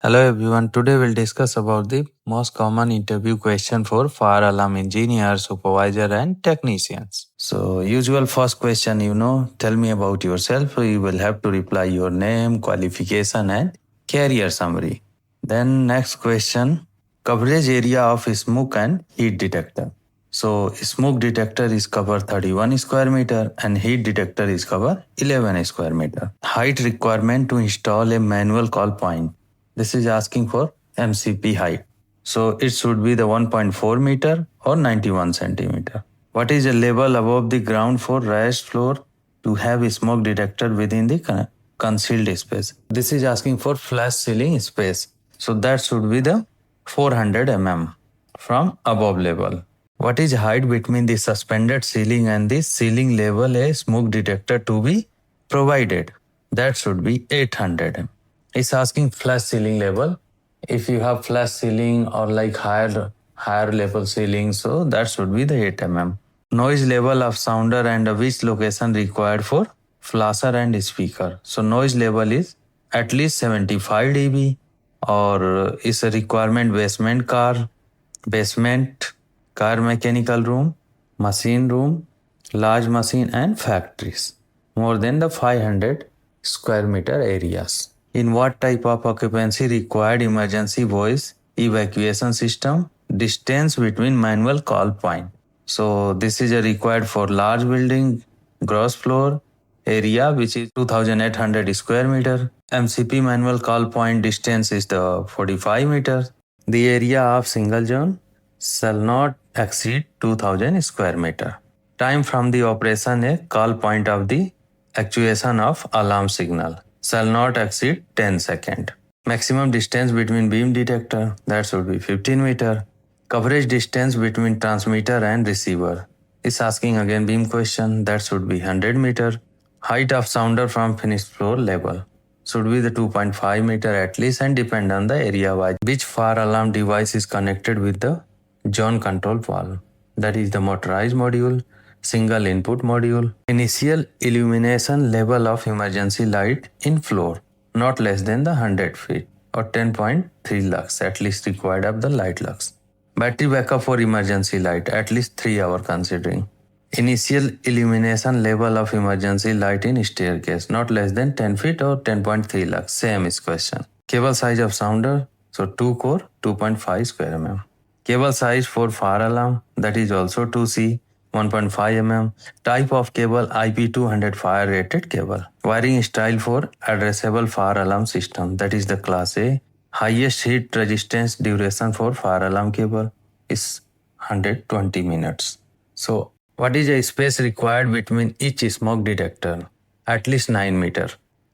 Hello everyone. Today we'll discuss about the most common interview question for fire alarm engineers, supervisor and technicians. So usual first question, tell me about yourself. So you will have to reply your name, qualification and career summary. Then next question, coverage area of smoke and heat detector. So smoke detector is cover 31 square meter and heat detector is cover 11 square meter. Height requirement to install a manual call point. This is asking for MCP height. So it should be the 1.4 meter or 91 centimeter. What is the level above the ground for raised floor to have a smoke detector within the concealed space? This is asking for flash ceiling space. So that should be the 400 mm from above level. What is height between the suspended ceiling and the ceiling level a smoke detector to be provided? That should be 800 mm. It's asking flash ceiling level. If you have flash ceiling or like higher level ceiling, so that should be the 8 mm. Noise level of sounder and which location required for flasher and speaker. So noise level is at least 75 dB or is a requirement basement car mechanical room, machine room, large machine and factories. More than the 500 square meter areas. In what type of occupancy required emergency voice evacuation system? Distance between manual call point. So this is a required for large building, gross floor area which is 2800 square meter. MCP manual call point distance is the 45 meters. The area of single zone shall not exceed 2000 square meter. Time from the operation a call point of the actuation of alarm signal shall not exceed 10 seconds. Maximum distance between beam detector, that should be 15 meter. Coverage distance between transmitter and receiver. Is asking again beam question, that should be 100 meter. Height of sounder from finished floor level should be the 2.5 meter at least and depend on the area wise. Which fire alarm device is connected with the zone control valve? That is the motorized module, single input module. Initial illumination level of emergency light in floor not less than the 100 feet or 10.3 lux at least required of the light lux. Battery backup for emergency light at least 3 hour considering. Initial illumination level of emergency light in staircase not less than 10 feet or 10.3 lux. Same is question. Cable size of sounder, so 2 core 2.5 square mm. Cable size for fire alarm, that is also 2C 1.5 mm. Type of cable IP200 fire rated cable. Wiring style for addressable fire alarm system, that is the class A. Highest heat resistance duration for fire alarm cable is 120 minutes. So what is the space required between each smoke detector? At least 9 meter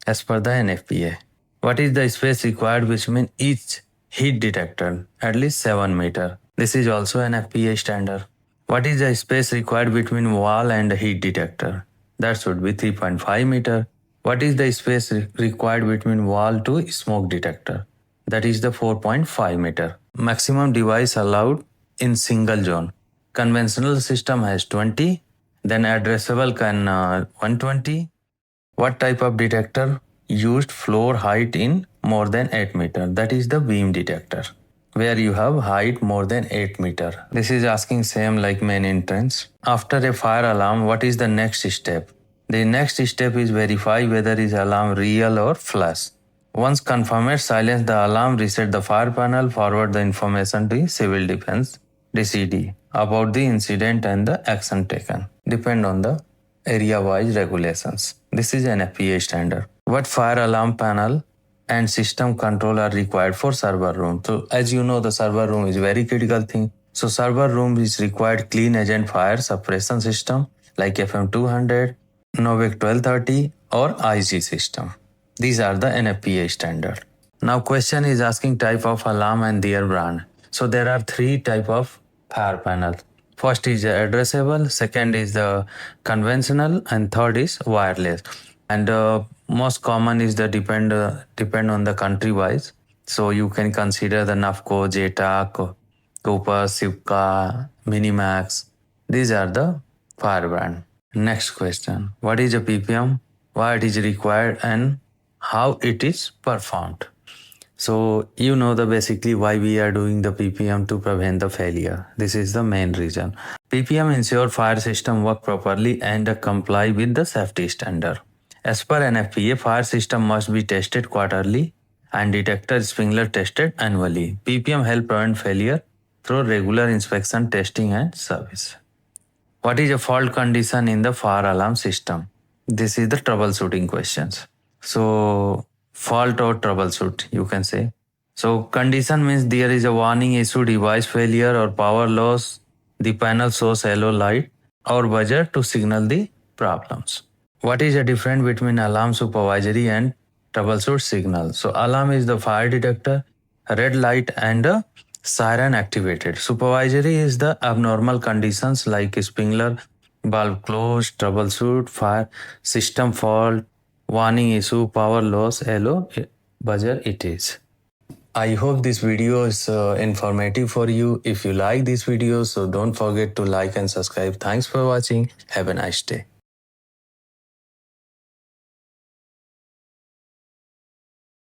as per the NFPA. What is the space required between each heat detector? At least 7 meter. This is also an FPA standard. What is the space required between wall and heat detector? That should be 3.5 meter. What is the space required between wall to smoke detector? That is the 4.5 meter. Maximum device allowed in single zone. Conventional system has 20, then addressable can 120. What type of detector used floor height in more than 8 meter? That is the beam detector, where you have height more than 8 meter. This is asking same like main entrance. After a fire alarm, what is the next step? The next step is verify whether is alarm real or flash. Once confirmed, silence the alarm, reset the fire panel, forward the information to civil defense DCD about the incident and the action taken. Depend on the area-wise regulations. This is an FPA standard. What fire alarm panel and system control are required for server room? So as you know, the server room is very critical thing. So server room is required clean agent fire suppression system like FM200, Novec 1230 or IG system. These are the NFPA standard. Now question is asking type of alarm and their brand. So there are 3 type of fire panels. First is addressable, second is the conventional, and third is wireless. And most common is the depend on the country wise. So you can consider the Nafco, JTAC, Cooper, Sipka, Minimax. These are the fire brand. Next question. What is a PPM? Why it is required and how it is performed? So you know the basically why we are doing the PPM to prevent the failure. This is the main reason. PPM ensure fire system work properly and comply with the safety standard. As per NFPA, fire system must be tested quarterly and detector sprinkler tested annually. PPM help prevent failure through regular inspection, testing and service. What is a fault condition in the fire alarm system? This is the troubleshooting questions. So fault or troubleshoot, you can say. So condition means there is a warning issue, device failure or power loss. The panel shows yellow light or buzzer to signal the problems. What is the difference between alarm supervisory and troubleshoot signal? So alarm is the fire detector, red light and a siren activated. Supervisory is the abnormal conditions like sprinkler valve closed, troubleshoot, fire system fault, warning issue, power loss, yellow buzzer it is. I hope this video is informative for you. If you like this video, so don't forget to like and subscribe. Thanks for watching. Have a nice day.